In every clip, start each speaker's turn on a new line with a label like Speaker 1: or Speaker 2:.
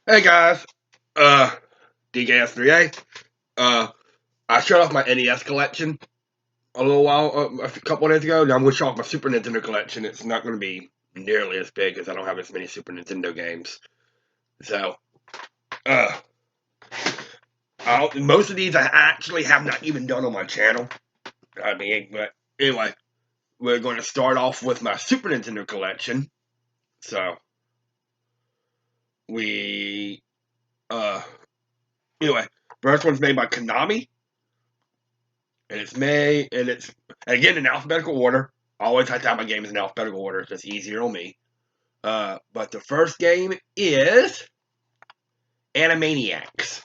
Speaker 1: Hey guys, uh, DKS3A. Uh, I shut off my NES collection a little while, a couple of days ago. Now I'm going to shut off my Super Nintendo collection. It's not going to be nearly as big because I don't have as many Super Nintendo games. So, uh, most of these I actually have not even done on my channel. But anyway, we're going to start off with my Super Nintendo collection. So, we, uh, anyway, first one's made by Konami. And it's May, and it's again in alphabetical order. I always have to have my games in alphabetical order. It's just easier on me. But the first game is Animaniacs.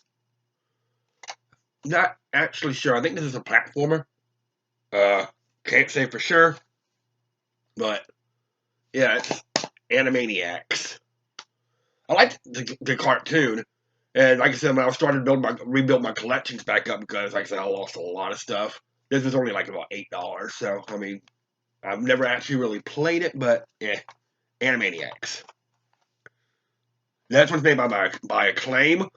Speaker 1: Not actually sure. I think this is a platformer. Can't say for sure, but yeah, it's Animaniacs. I like the cartoon, and like I said, when I was starting to rebuild my collections back up because, like I said, I lost a lot of stuff. This was only like about $8, so I mean, I've never actually really played it, but yeah, Animaniacs. That's one's made by Acclaim,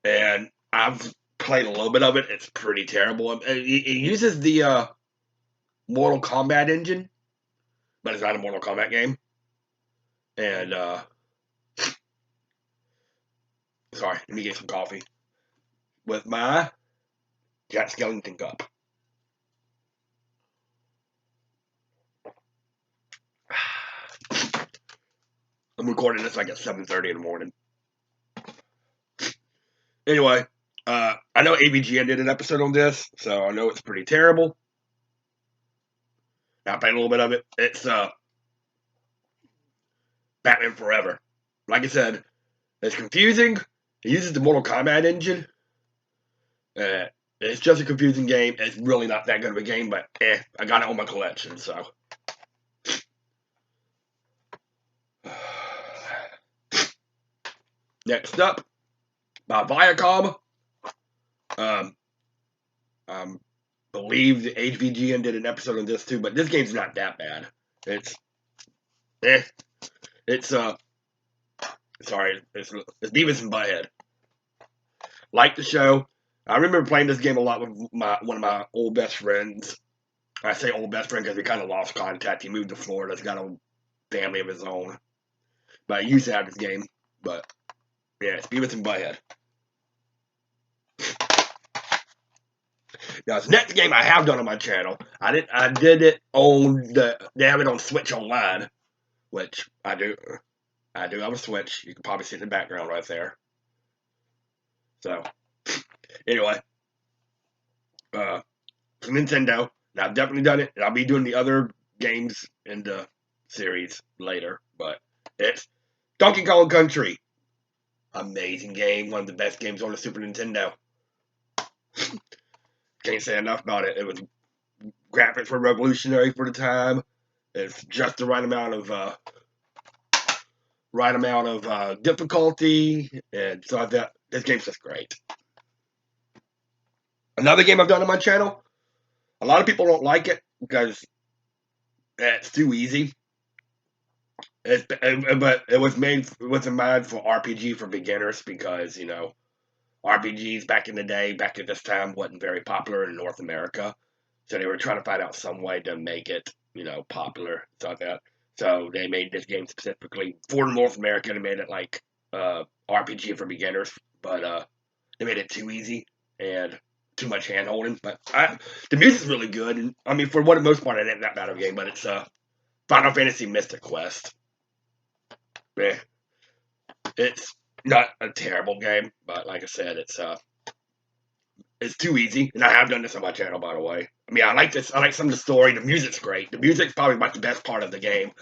Speaker 1: and I've played a little bit of it. It's pretty terrible. It uses the Mortal Kombat engine, but it's not a Mortal Kombat game. And sorry, let me get some coffee with my Jack Skellington cup. I'm recording this like at 7:30 in the morning. Anyway, I know AVGN did an episode on this, so I know it's pretty terrible. I played a little bit of it. It's Batman Forever. Like I said, it's confusing. It uses the Mortal Kombat engine. It's just a confusing game. It's really not that good of a game, but I got it on my collection, so. Next up, by Viacom. I believe the HVGN did an episode on this too, but this game's not that bad. It's sorry, it's Beavis and Butthead. Like the show. I remember playing this game a lot with one of my old best friends. I say old best friend because we kind of lost contact. He moved to Florida. He's got a family of his own. But I used to have this game. But yeah, it's Beavis and Butthead. Now, the next game I have done on my channel, I did it on they have it on Switch Online, which I do. I do have a Switch. You can probably see it in the background right there. So, anyway, for Nintendo, and I've definitely done it, and I'll be doing the other games in the series later, but it's Donkey Kong Country. Amazing game, one of the best games on the Super Nintendo. Can't say enough about it. It was graphics were revolutionary for the time. It's just the right amount of difficulty, and so I thought this game's just great. Another game I've done on my channel. A lot of people don't like it because it's too easy. But it was made with a mind for RPG for beginners because RPGs back in the day, back at this time, wasn't very popular in North America. So they were trying to find out some way to make it, popular, stuff like that. So they made this game specifically for North America. They made it like RPG for beginners, but they made it too easy and too much hand holding. But the music's really good. And, I mean, for the most part, it ain't that bad of a game, but it's Final Fantasy Mystic Quest. Yeah. It's not a terrible game, but like I said, it's too easy. And I have done this on my channel, by the way. I mean, I like this. I like some of the story. The music's great. The music's probably about the best part of the game.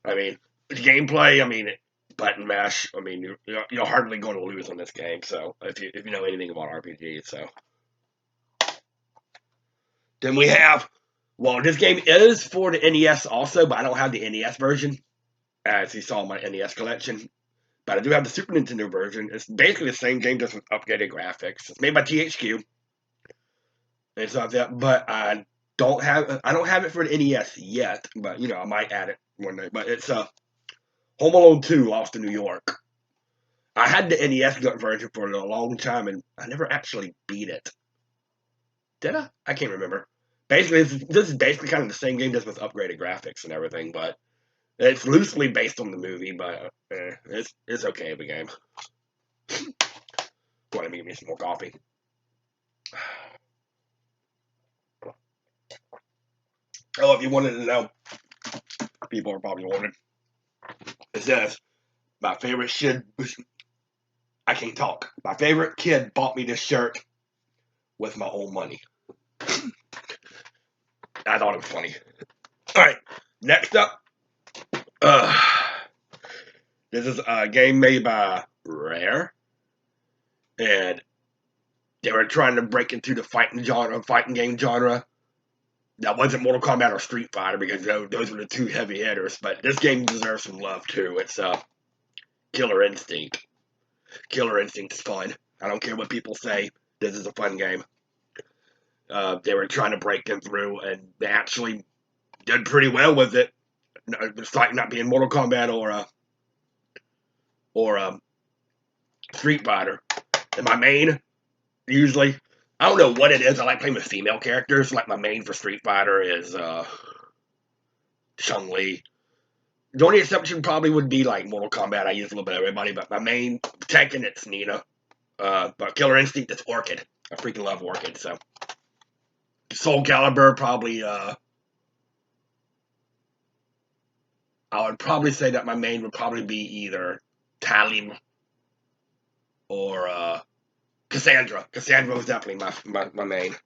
Speaker 1: I mean, the gameplay. I mean, button mash. I mean, you're hardly going to lose on this game. So if you know anything about RPGs, so then we have. Well, this game is for the NES also, but I don't have the NES version, as you saw in my NES collection. But I do have the Super Nintendo version. It's basically the same game, just with updated graphics. It's made by THQ. And stuff like that. But I don't have it for the NES yet. But I might add it one day. But it's Home Alone 2: Lost in New York. I had the NES version for a long time, and I never actually beat it. Did I? I can't remember. Basically, this is basically kind of the same game, just with upgraded graphics and everything, but it's loosely based on the movie, but it's okay of a game. Go ahead and give me some more coffee. Oh, if you wanted to know, people are probably wondering. It says, my favorite kid, I can't talk. My favorite kid bought me this shirt with my own money. I thought it was funny. Alright, next up, this is a game made by Rare, and they were trying to break into the fighting game genre. That wasn't Mortal Kombat or Street Fighter, because those were the two heavy hitters, but this game deserves some love too. It's Killer Instinct. Killer Instinct is fun. I don't care what people say. This is a fun game. They were trying to break them through, and they actually did pretty well with it. Despite not being Mortal Kombat or Street Fighter. And my main, usually, I don't know what it is. I like playing with female characters. Like my main for Street Fighter is Chun-Li. The only exception probably would be like Mortal Kombat. I use a little bit of everybody, but my main Tekken, it's Nina. But Killer Instinct, it's Orchid. I freaking love Orchid. So Soul Calibur, probably. I would probably say that my main would probably be either Talim or Cassandra. Cassandra was definitely my main.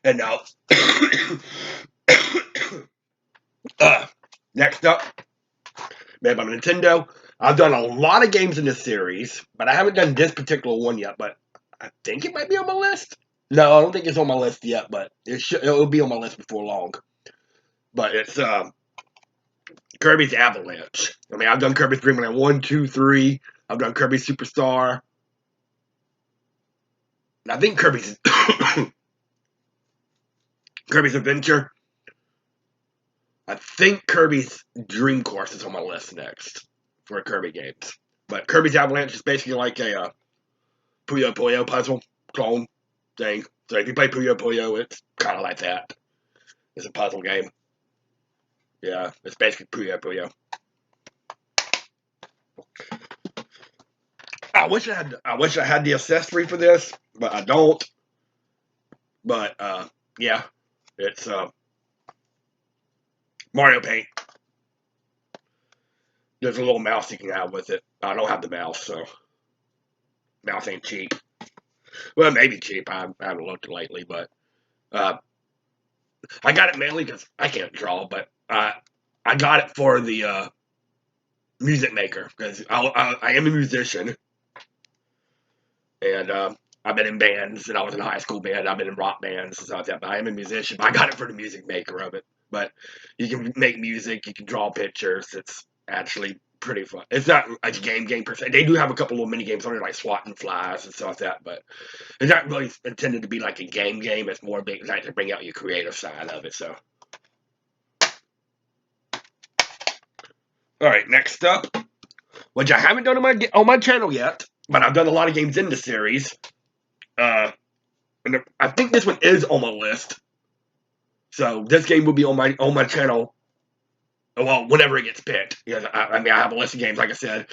Speaker 1: And now, next up, made by Nintendo. I've done a lot of games in this series, but I haven't done this particular one yet, but I think it might be on my list. No, I don't think it's on my list yet, but it'll be on my list before long. But it's Kirby's Avalanche. I mean, I've done Kirby's Dream Land 1, 2, 3. I've done Kirby Superstar. And I think Kirby's Kirby's Adventure. I think Kirby's Dream Course is on my list next for Kirby games. But Kirby's Avalanche is basically like a Puyo Puyo puzzle clone thing. So if you play Puyo Puyo, it's kind of like that. It's a puzzle game. Yeah, it's basically Puyo Puyo. I wish I had the accessory for this, but I don't. But yeah, it's Mario Paint. There's a little mouse you can have with it. I don't have the mouse, so mouse ain't cheap. Well, maybe cheap. I haven't looked lately, but I got it mainly because I can't draw, but I got it for the music maker because I am a musician, and I've been in bands, and I was in a high school band. I've been in rock bands and stuff like that. But I am a musician. I got it for the music maker of it. But you can make music, you can draw pictures. It's actually pretty fun. It's not a game per se. They do have a couple little mini games on it, like swatting flies and stuff like that. But it's not really intended to be like a game. It's more like to bring out your creative side of it. So, all right, next up, which I haven't done on my channel yet, but I've done a lot of games in the series. And I think this one is on my list. So this game will be on my channel. Well, whenever it gets picked. Because I mean, I have a list of games. Like I said,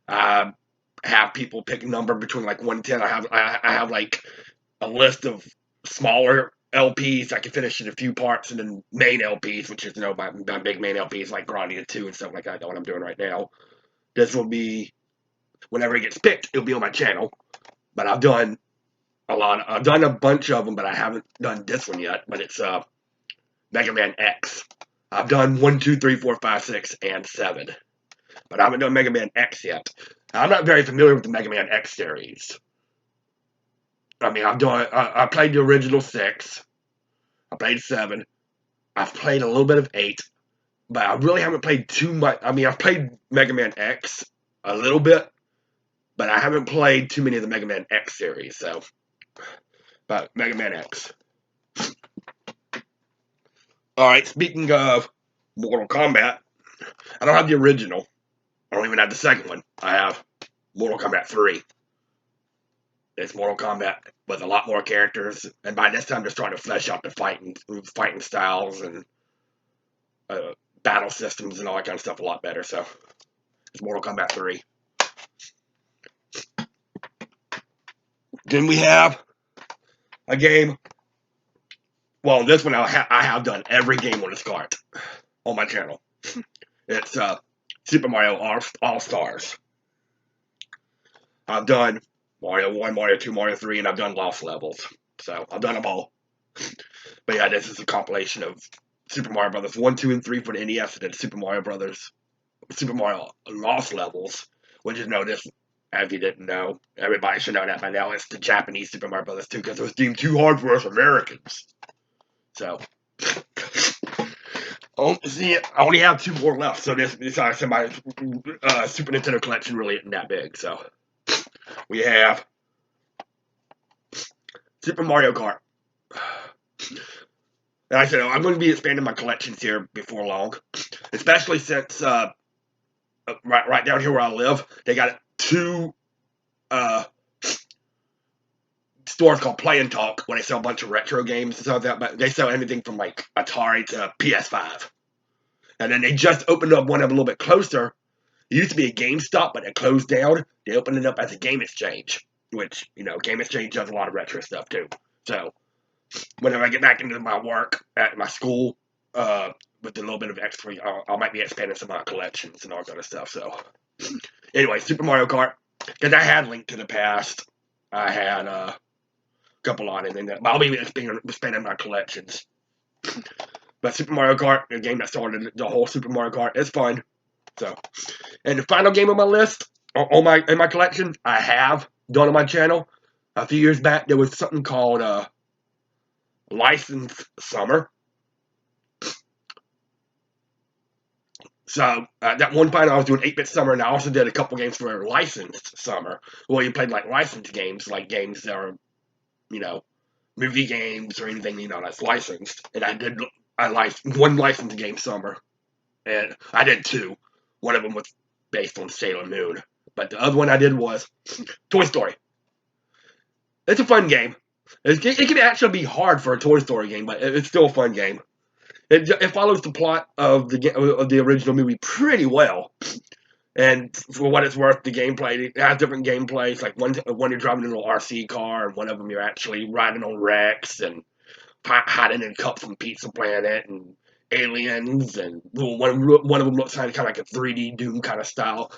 Speaker 1: have people pick a number between like 1 and 10. I have like a list of smaller LPs I can finish in a few parts, and then main LPs, which is my big main LPs like Grinding 2 and stuff like that. What I'm doing right now. This will be whenever it gets picked. It'll be on my channel. But I've done I've done a bunch of them, but I haven't done this one yet. But it's Mega Man X. I've done 1, 2, 3, 4, 5, 6, and 7. But I haven't done Mega Man X yet. I'm not very familiar with the Mega Man X series. I mean, I played the original 6. I played 7. I've played a little bit of 8. But I really haven't played too much. I mean, I've played Mega Man X a little bit. But I haven't played too many of the Mega Man X series. So, but Mega Man X. Alright, speaking of Mortal Kombat, I don't have the original. I don't even have the second one. I have Mortal Kombat 3. It's Mortal Kombat with a lot more characters, and by this time they're starting to flesh out the fighting styles and uh, battle systems and all that kind of stuff a lot better. So it's Mortal Kombat 3. Then we have a game. Well, this one I have done every game on this cart on my channel. It's Super Mario All Stars. I've done Mario 1, Mario 2, Mario 3, and I've done Lost Levels. So I've done them all. But yeah, this is a compilation of Super Mario Brothers 1, 2, and 3 for the NES, and then Super Mario Lost Levels, which is known as, if you didn't know, everybody should know that by now, it's the Japanese Super Mario Brothers 2, because it was deemed too hard for us Americans. So, see, I only have 2 more left, so this my Super Nintendo collection really isn't that big, so. We have Super Mario Kart. And I said, I'm going to be expanding my collections here before long, especially since right down here where I live, they got 2 stores called Play and Talk, where they sell a bunch of retro games and stuff like that, but they sell anything from like Atari to PS5. And then they just opened up one of them a little bit closer. It used to be a GameStop, but it closed down. They opened it up as a Game Exchange, which, Game Exchange does a lot of retro stuff too. So, whenever I get back into my work at my school, with a little bit of extra, I might be expanding some of my collections and all kind of stuff. So, anyway, Super Mario Kart, because I had Link to the Past, I had a couple on it, and I'll be expanding my collections. But Super Mario Kart, a game that started the whole Super Mario Kart, it's fun. So, and the final game on my list, in my collection, I have done on my channel. A few years back, there was something called Licensed Summer. So, that one time I was doing 8-Bit Summer, and I also did a couple games for Licensed Summer, where you played like licensed games, like games that are, movie games or anything, that's licensed. And I one licensed game summer, and I did 2. One of them was based on Sailor Moon, but the other one I did was Toy Story. It's a fun game. It can actually be hard for a Toy Story game, but it's still a fun game. It follows the plot of the original movie pretty well, and for what it's worth, the gameplay, it has different gameplays. Like one you're driving a little RC car, and one of them you're actually riding on Rex and hiding in Cups from Pizza Planet and aliens, and one of them looks kind of like a 3D Doom kind of style.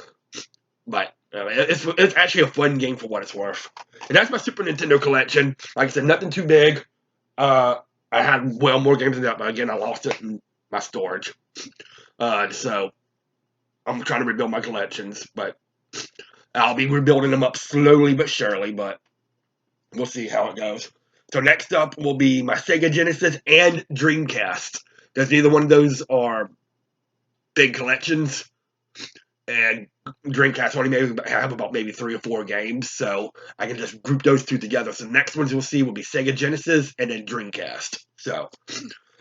Speaker 1: But it's actually a fun game for what it's worth. And that's my Super Nintendo collection. Like I said, nothing too big. I had more games than that, but again, I lost it in my storage. So I'm trying to rebuild my collections, but I'll be rebuilding them up slowly but surely. But we'll see how it goes. So next up will be my Sega Genesis and Dreamcast, because neither one of those are big collections, and Dreamcast only have about maybe 3 or 4 games, so I can just group those 2 together. So the next ones you'll see will be Sega Genesis and then Dreamcast. So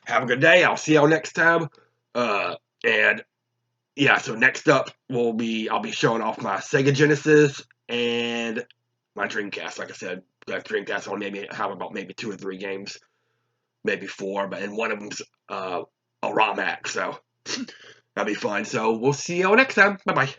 Speaker 1: have a good day. I'll see y'all next time. And yeah, so next up I'll be showing off my Sega Genesis and my Dreamcast. Like I said, that Dreamcast will maybe have about 2 or 3 games, maybe 4, and one of them's a ROM hack, so that'll be fun. So we'll see y'all next time. Bye bye.